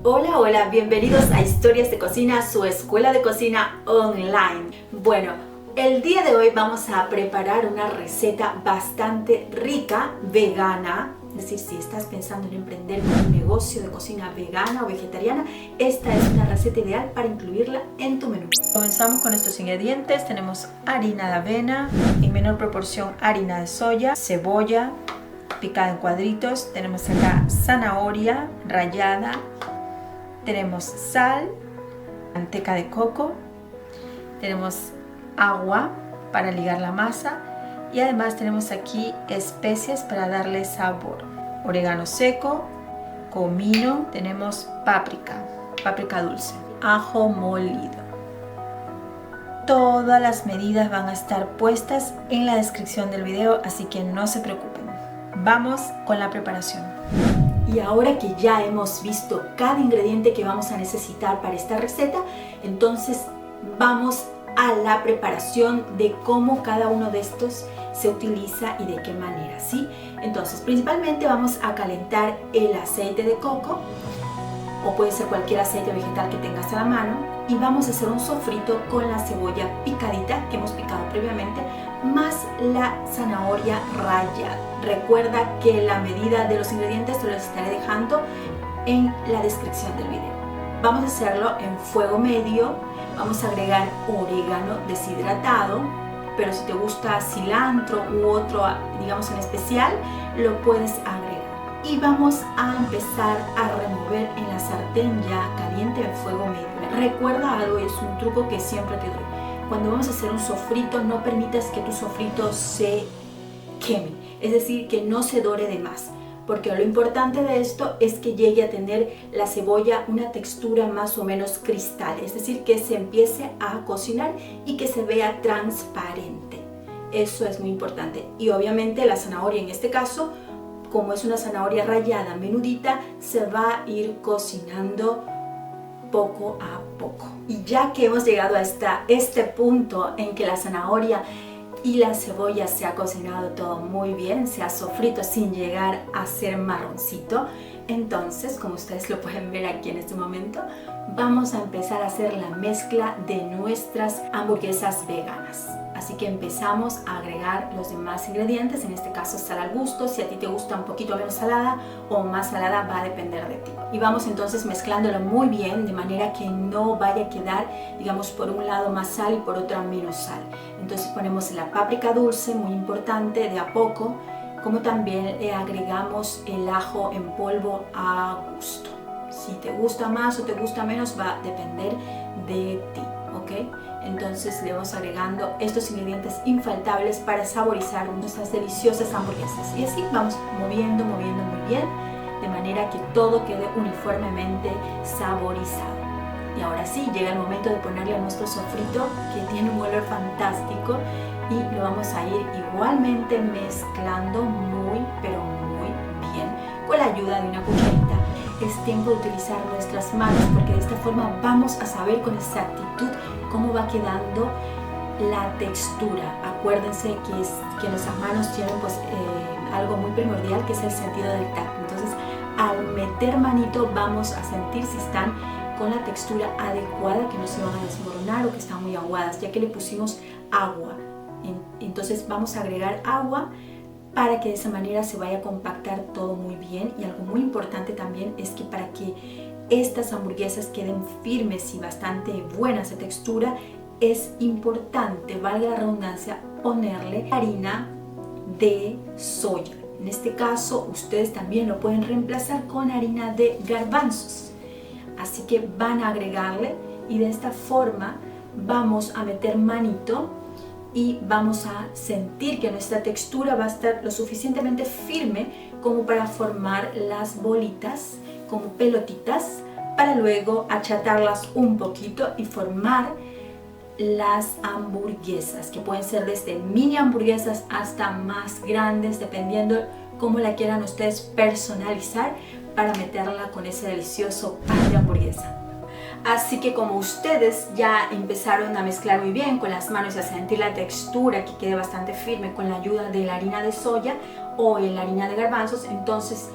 Hola, hola, bienvenidos a Historias de Cocina, su escuela de cocina online. Bueno, el día de hoy vamos a preparar una receta bastante rica, vegana. Es decir, si estás pensando en emprender un negocio de cocina vegana o vegetariana, esta es una receta ideal para incluirla en tu menú. Comenzamos con estos ingredientes. Tenemos harina de avena, en menor proporción harina de soya, cebolla picada en cuadritos, tenemos acá zanahoria rallada, tenemos sal, manteca de coco, tenemos agua para ligar la masa y además tenemos aquí especias para darle sabor: orégano seco, comino, tenemos páprica dulce, ajo molido. Todas las medidas van a estar puestas en la descripción del video, así que no se preocupen. Vamos con la preparación. Y ahora que ya hemos visto cada ingrediente que vamos a necesitar para esta receta, entonces vamos a la preparación de cómo cada uno de estos se utiliza y de qué manera, ¿sí? Entonces, principalmente vamos a calentar el aceite de coco, o puede ser cualquier aceite vegetal que tengas a la mano, y vamos a hacer un sofrito con la cebolla picadita que hemos picado previamente, más la zanahoria rallada. Recuerda que la medida de los ingredientes te los estaré dejando en la descripción del video. Vamos a hacerlo en fuego medio. Vamos a agregar orégano deshidratado, pero si te gusta cilantro u otro, digamos en especial, lo puedes agregar. Y vamos a empezar a remover en la sartén ya caliente en fuego medio. Recuerda algo, es un truco que siempre te doy. Cuando vamos a hacer un sofrito, no permitas que tu sofrito se queme, es decir, que no se dore de más, porque lo importante de esto es que llegue a tener la cebolla una textura más o menos cristal, es decir, que se empiece a cocinar y que se vea transparente. Eso es muy importante. Y obviamente la zanahoria, en este caso, como es una zanahoria rallada menudita, se va a ir cocinando poco a poco. Y ya que hemos llegado hasta este punto en que la zanahoria y la cebolla se ha cocinado todo muy bien, se ha sofrito sin llegar a ser marroncito, entonces, como ustedes lo pueden ver aquí en este momento, vamos a empezar a hacer la mezcla de nuestras hamburguesas veganas. Así que empezamos a agregar los demás ingredientes, en este caso sal al gusto. Si a ti te gusta un poquito menos salada o más salada, va a depender de ti. Y vamos entonces mezclándolo muy bien, de manera que no vaya a quedar, digamos, por un lado más sal y por otra menos sal. Entonces ponemos la páprica dulce, muy importante, de a poco, como también le agregamos el ajo en polvo a gusto. Si te gusta más o te gusta menos, va a depender de ti, ¿ok? Entonces le vamos agregando estos ingredientes infaltables para saborizar nuestras deliciosas hamburguesas. Y así vamos moviendo muy bien, de manera que todo quede uniformemente saborizado. Y ahora sí, llega el momento de ponerle a nuestro sofrito, que tiene un olor fantástico, y lo vamos a ir igualmente mezclando muy, pero muy bien, con la ayuda de una cucharita. Es tiempo de utilizar nuestras manos, porque de esta forma vamos a saber con exactitud cómo va quedando la textura. Acuérdense que nuestras manos tienen algo muy primordial, que es el sentido del tacto. Entonces, al meter manito vamos a sentir si están con la textura adecuada, que no se van a desmoronar o que están muy aguadas, ya que le pusimos agua. Entonces vamos a agregar agua para que de esa manera se vaya a compactar todo muy bien. Y algo muy importante también es que para que estas hamburguesas queden firmes y bastante buenas de textura, es importante, valga la redundancia, ponerle harina de soya. En este caso, ustedes también lo pueden reemplazar con harina de garbanzos. Así que van a agregarle, y de esta forma vamos a meter manito y vamos a sentir que nuestra textura va a estar lo suficientemente firme como para formar las bolitas como pelotitas, para luego achatarlas un poquito y formar las hamburguesas, que pueden ser desde mini hamburguesas hasta más grandes, dependiendo cómo la quieran ustedes personalizar para meterla con ese delicioso pan de hamburguesa. Así que como ustedes ya empezaron a mezclar muy bien con las manos y a sentir la textura que quede bastante firme con la ayuda de la harina de soya o la harina de garbanzos, entonces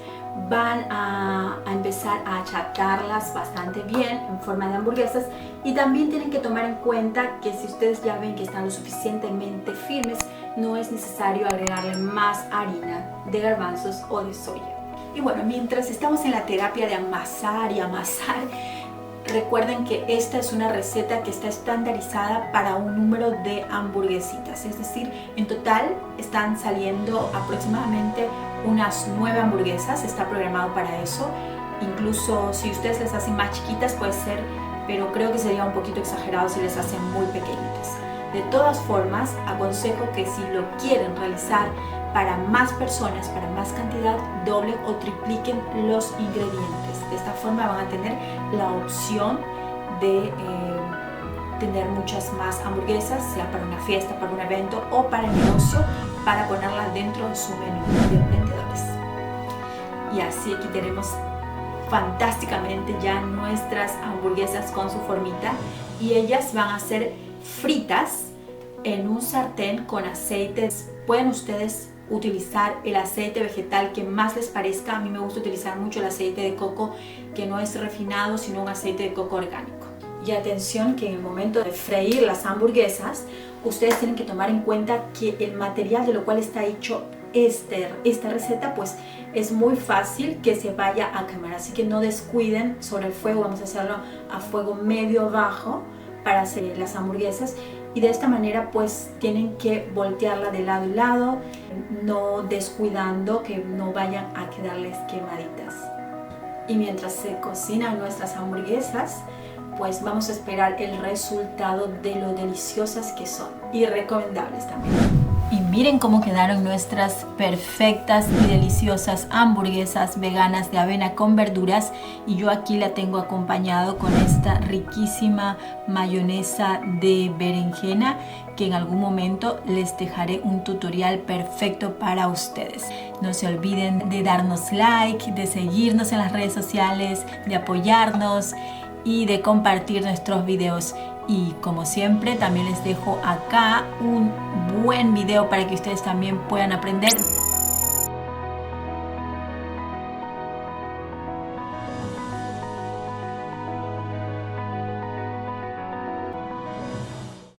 van a empezar a achatarlas bastante bien en forma de hamburguesas, y también tienen que tomar en cuenta que si ustedes ya ven que están lo suficientemente firmes, no es necesario agregarle más harina de garbanzos o de soya. Y bueno, mientras estamos en la terapia de amasar y amasar, recuerden que esta es una receta que está estandarizada para un número de hamburguesitas, es decir, en total están saliendo aproximadamente unas 9 hamburguesas, está programado para eso. Incluso si ustedes les hacen más chiquitas puede ser, pero creo que sería un poquito exagerado si les hacen muy pequeñitas. De todas formas, aconsejo que si lo quieren realizar para más personas, para más cantidad, doblen o tripliquen los ingredientes. De esta forma van a tener la opción de tener muchas más hamburguesas, sea para una fiesta, para un evento o para el negocio, para ponerlas dentro de su menú de emprendedores. Y así aquí tenemos fantásticamente ya nuestras hamburguesas con su formita, y ellas van a ser fritas en un sartén con aceites. Pueden ustedes utilizar el aceite vegetal que más les parezca. A mí me gusta utilizar mucho el aceite de coco, que no es refinado, sino un aceite de coco orgánico. Y atención que en el momento de freír las hamburguesas, ustedes tienen que tomar en cuenta que el material de lo cual está hecho esta receta, pues es muy fácil que se vaya a quemar, así que no descuiden sobre el fuego. Vamos a hacerlo a fuego medio bajo para hacer las hamburguesas, y de esta manera pues tienen que voltearla de lado y lado, no descuidando que no vayan a quedarles quemaditas. Y mientras se cocinan nuestras hamburguesas, pues vamos a esperar el resultado de lo deliciosas que son y recomendables también. Y miren cómo quedaron nuestras perfectas y deliciosas hamburguesas veganas de avena con verduras, y yo aquí la tengo acompañado con esta riquísima mayonesa de berenjena, que en algún momento les dejaré un tutorial perfecto para ustedes. No se olviden de darnos like, de seguirnos en las redes sociales, de apoyarnos y de compartir nuestros videos. Y como siempre también les dejo acá un buen video para que ustedes también puedan aprender